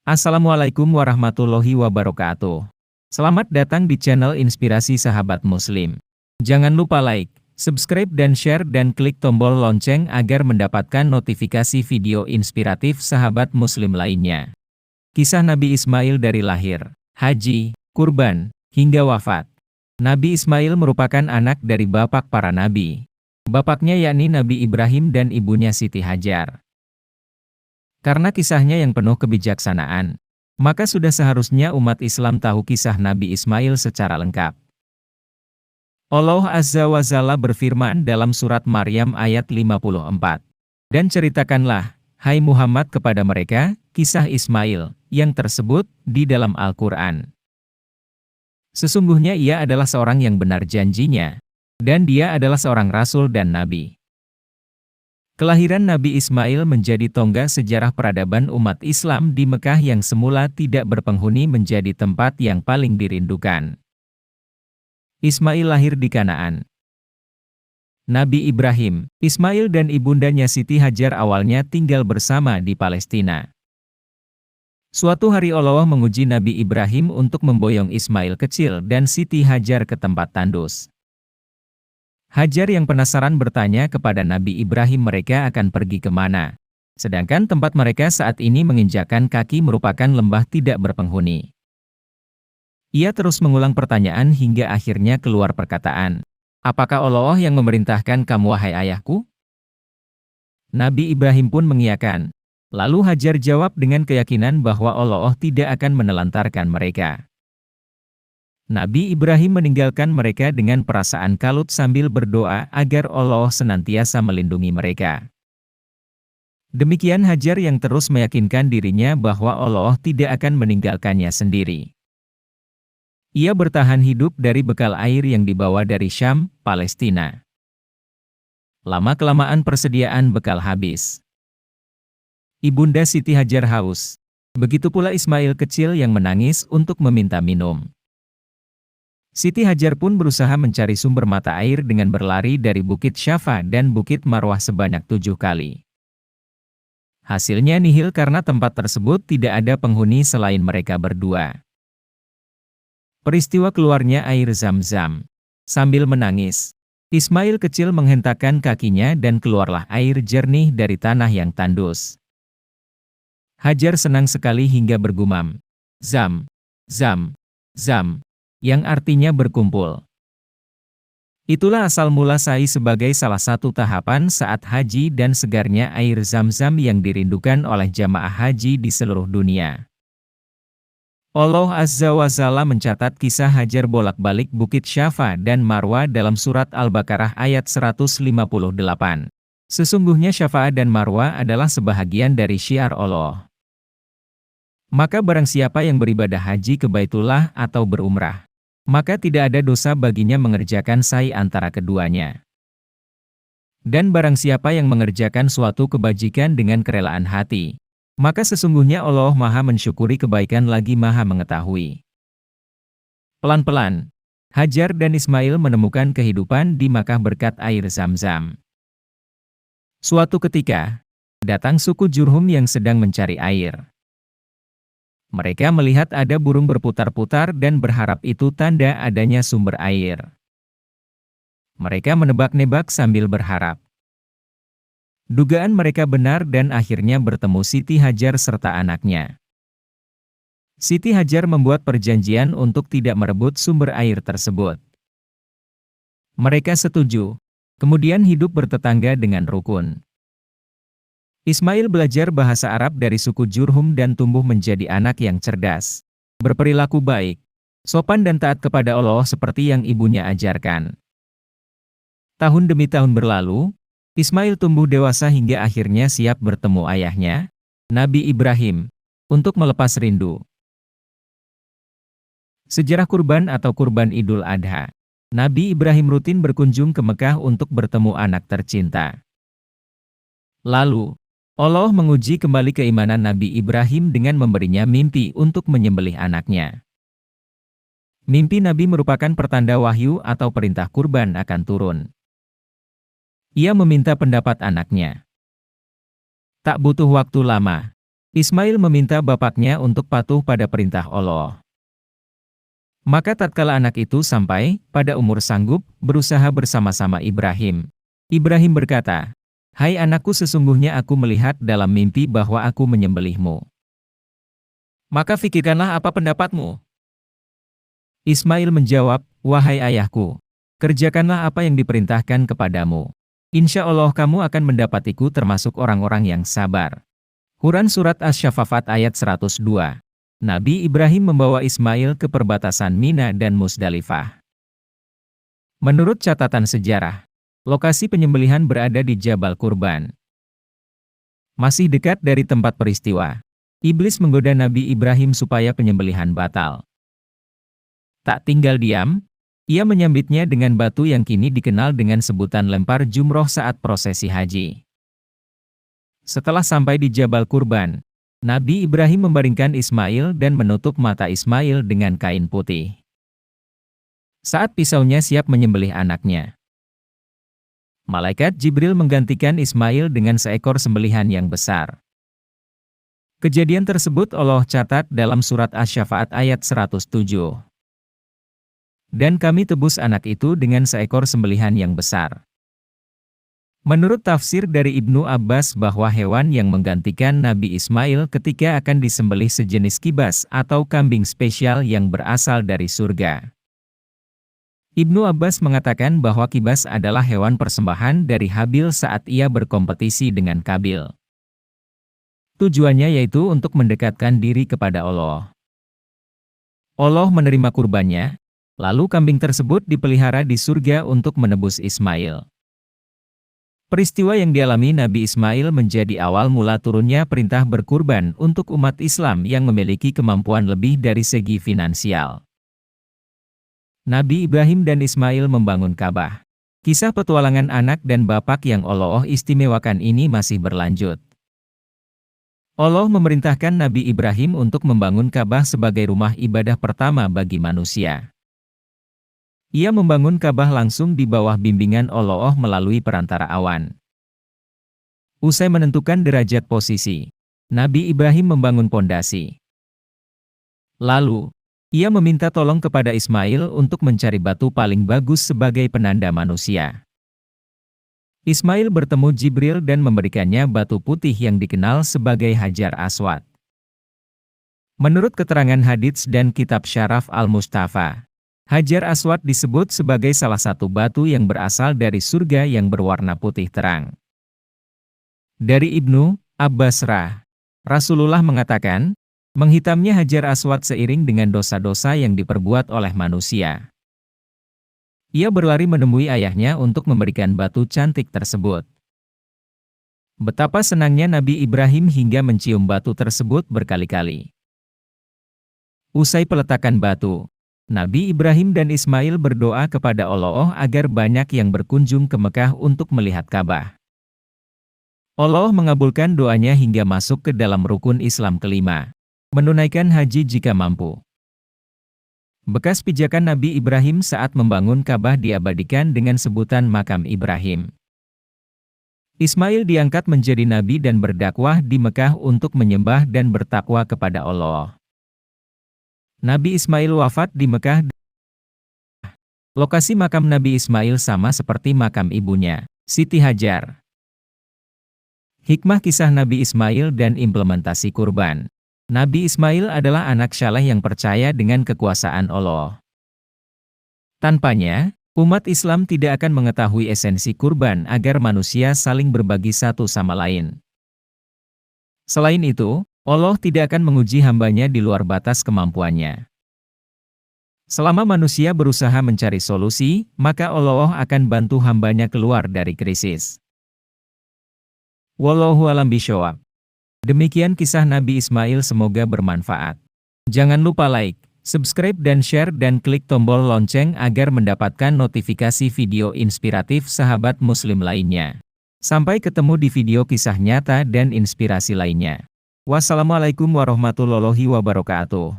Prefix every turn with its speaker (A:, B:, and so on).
A: Assalamualaikum warahmatullahi wabarakatuh. Selamat datang di channel Inspirasi Sahabat Muslim. Jangan lupa like, subscribe dan share dan klik tombol lonceng agar mendapatkan notifikasi video inspiratif sahabat muslim lainnya. Kisah Nabi Ismail dari lahir, haji, kurban, hingga wafat. Nabi Ismail merupakan anak dari bapak para nabi. Bapaknya yakni Nabi Ibrahim dan ibunya Siti Hajar. Karena kisahnya yang penuh kebijaksanaan, maka sudah seharusnya umat Islam tahu kisah Nabi Ismail secara lengkap. Allah Azza wa Jalla berfirman dalam surat Maryam ayat 54. Dan ceritakanlah, hai Muhammad kepada mereka, kisah Ismail, yang tersebut di dalam Al-Quran. Sesungguhnya ia adalah seorang yang benar janjinya, dan dia adalah seorang rasul dan nabi. Kelahiran Nabi Ismail menjadi tonggak sejarah peradaban umat Islam di Mekah yang semula tidak berpenghuni menjadi tempat yang paling dirindukan. Ismail lahir di Kanaan. Nabi Ibrahim, Ismail dan ibundanya Siti Hajar awalnya tinggal bersama di Palestina. Suatu hari Allah menguji Nabi Ibrahim untuk memboyong Ismail kecil dan Siti Hajar ke tempat tandus. Hajar yang penasaran bertanya kepada Nabi Ibrahim mereka akan pergi kemana. Sedangkan tempat mereka saat ini menginjakkan kaki merupakan lembah tidak berpenghuni. Ia terus mengulang pertanyaan hingga akhirnya keluar perkataan, apakah Allah yang memerintahkan kamu wahai ayahku? Nabi Ibrahim pun mengiyakan. Lalu Hajar jawab dengan keyakinan bahwa Allah tidak akan menelantarkan mereka. Nabi Ibrahim meninggalkan mereka dengan perasaan kalut sambil berdoa agar Allah senantiasa melindungi mereka. Demikian Hajar yang terus meyakinkan dirinya bahwa Allah tidak akan meninggalkannya sendiri. Ia bertahan hidup dari bekal air yang dibawa dari Syam, Palestina. Lama-kelamaan persediaan bekal habis. Ibunda Siti Hajar haus. Begitu pula Ismail kecil yang menangis untuk meminta minum. Siti Hajar pun berusaha mencari sumber mata air dengan berlari dari Bukit Syafa dan Bukit Marwah sebanyak 7 kali. Hasilnya nihil karena tempat tersebut tidak ada penghuni selain mereka berdua. Peristiwa keluarnya air Zam-Zam. Sambil menangis, Ismail kecil menghentakkan kakinya dan keluarlah air jernih dari tanah yang tandus. Hajar senang sekali hingga bergumam, Zam, Zam, Zam, yang artinya berkumpul. Itulah asal mula sa'i sebagai salah satu tahapan saat haji dan segarnya air Zam-Zam yang dirindukan oleh jamaah haji di seluruh dunia. Allah Azza wa Jalla mencatat kisah Hajar bolak-balik Bukit Syafa dan Marwah dalam surat Al-Baqarah ayat 158. Sesungguhnya Syafa dan Marwah adalah sebahagian dari syiar Allah. Maka barang siapa yang beribadah haji ke Baitullah atau berumrah, maka tidak ada dosa baginya mengerjakan sa'i antara keduanya. Dan barang siapa yang mengerjakan suatu kebajikan dengan kerelaan hati, maka sesungguhnya Allah Maha mensyukuri kebaikan lagi Maha mengetahui. Pelan-pelan, Hajar dan Ismail menemukan kehidupan di Makkah berkat air Zam-Zam. Suatu ketika, datang suku Jurhum yang sedang mencari air. Mereka melihat ada burung berputar-putar dan berharap itu tanda adanya sumber air. Mereka menebak-nebak sambil berharap. Dugaan mereka benar dan akhirnya bertemu Siti Hajar serta anaknya. Siti Hajar membuat perjanjian untuk tidak merebut sumber air tersebut. Mereka setuju, kemudian hidup bertetangga dengan rukun. Ismail belajar bahasa Arab dari suku Jurhum dan tumbuh menjadi anak yang cerdas, berperilaku baik, sopan dan taat kepada Allah seperti yang ibunya ajarkan. Tahun demi tahun berlalu, Ismail tumbuh dewasa hingga akhirnya siap bertemu ayahnya, Nabi Ibrahim, untuk melepas rindu. Sejarah kurban atau kurban Idul Adha. Nabi Ibrahim rutin berkunjung ke Mekah untuk bertemu anak tercinta. Lalu, Allah menguji kembali keimanan Nabi Ibrahim dengan memberinya mimpi untuk menyembelih anaknya. Mimpi Nabi merupakan pertanda wahyu atau perintah kurban akan turun. Ia meminta pendapat anaknya. Tak butuh waktu lama, Ismail meminta bapaknya untuk patuh pada perintah Allah. Maka tatkala anak itu sampai pada umur sanggup berusaha bersama-sama Ibrahim. Ibrahim berkata, "Hai anakku, sesungguhnya aku melihat dalam mimpi bahwa aku menyembelihmu. Maka fikirkanlah apa pendapatmu." Ismail menjawab, "Wahai ayahku, kerjakanlah apa yang diperintahkan kepadamu. Insya Allah kamu akan mendapatiku termasuk orang-orang yang sabar." Quran Surat Asy-Syaffat ayat 102. Nabi Ibrahim membawa Ismail ke perbatasan Mina dan Musdalifah. Menurut catatan sejarah, lokasi penyembelihan berada di Jabal Qurban. Masih dekat dari tempat peristiwa, iblis menggoda Nabi Ibrahim supaya penyembelihan batal. Tak tinggal diam, ia menyambitnya dengan batu yang kini dikenal dengan sebutan lempar jumroh saat prosesi haji. Setelah sampai di Jabal Qurban, Nabi Ibrahim membaringkan Ismail dan menutup mata Ismail dengan kain putih. Saat pisaunya siap menyembelih anaknya, Malaikat Jibril menggantikan Ismail dengan seekor sembelihan yang besar. Kejadian tersebut Allah catat dalam surat Asy-Syaffat ayat 107. Dan kami tebus anak itu dengan seekor sembelihan yang besar. Menurut tafsir dari Ibnu Abbas bahwa hewan yang menggantikan Nabi Ismail ketika akan disembelih sejenis kibas atau kambing spesial yang berasal dari surga. Ibnu Abbas mengatakan bahwa kibas adalah hewan persembahan dari Habil saat ia berkompetisi dengan Kabil. Tujuannya yaitu untuk mendekatkan diri kepada Allah. Allah menerima kurbannya, lalu kambing tersebut dipelihara di surga untuk menebus Ismail. Peristiwa yang dialami Nabi Ismail menjadi awal mula turunnya perintah berkurban untuk umat Islam yang memiliki kemampuan lebih dari segi finansial. Nabi Ibrahim dan Ismail membangun Ka'bah. Kisah petualangan anak dan bapak yang Allah istimewakan ini masih berlanjut. Allah memerintahkan Nabi Ibrahim untuk membangun Ka'bah sebagai rumah ibadah pertama bagi manusia. Ia membangun Ka'bah langsung di bawah bimbingan Allah melalui perantara awan. Usai menentukan derajat posisi, Nabi Ibrahim membangun pondasi. Lalu, ia meminta tolong kepada Ismail untuk mencari batu paling bagus sebagai penanda manusia. Ismail bertemu Jibril dan memberikannya batu putih yang dikenal sebagai Hajar Aswad. Menurut keterangan hadits dan kitab Syaraf Al-Mustafa, Hajar Aswad disebut sebagai salah satu batu yang berasal dari surga yang berwarna putih terang. Dari Ibnu Abbas Rasulullah mengatakan, menghitamnya Hajar Aswad seiring dengan dosa-dosa yang diperbuat oleh manusia. Ia berlari menemui ayahnya untuk memberikan batu cantik tersebut. Betapa senangnya Nabi Ibrahim hingga mencium batu tersebut berkali-kali. Usai peletakan batu, Nabi Ibrahim dan Ismail berdoa kepada Allah agar banyak yang berkunjung ke Mekah untuk melihat Ka'bah. Allah mengabulkan doanya hingga masuk ke dalam rukun Islam kelima, menunaikan haji jika mampu. Bekas pijakan Nabi Ibrahim saat membangun Ka'bah diabadikan dengan sebutan Makam Ibrahim. Ismail diangkat menjadi nabi dan berdakwah di Mekah untuk menyembah dan bertakwa kepada Allah. Nabi Ismail wafat di Mekah. Lokasi makam Nabi Ismail sama seperti makam ibunya, Siti Hajar. Hikmah kisah Nabi Ismail dan implementasi kurban. Nabi Ismail adalah anak saleh yang percaya dengan kekuasaan Allah. Tanpanya, umat Islam tidak akan mengetahui esensi kurban agar manusia saling berbagi satu sama lain. Selain itu, Allah tidak akan menguji hambanya di luar batas kemampuannya. Selama manusia berusaha mencari solusi, maka Allah akan bantu hambanya keluar dari krisis. Wallahu a'lam bishawab. Demikian kisah Nabi Ismail, semoga bermanfaat. Jangan lupa like, subscribe dan share dan klik tombol lonceng agar mendapatkan notifikasi video inspiratif sahabat muslim lainnya. Sampai ketemu di video kisah nyata dan inspirasi lainnya. Wassalamualaikum warahmatullahi wabarakatuh.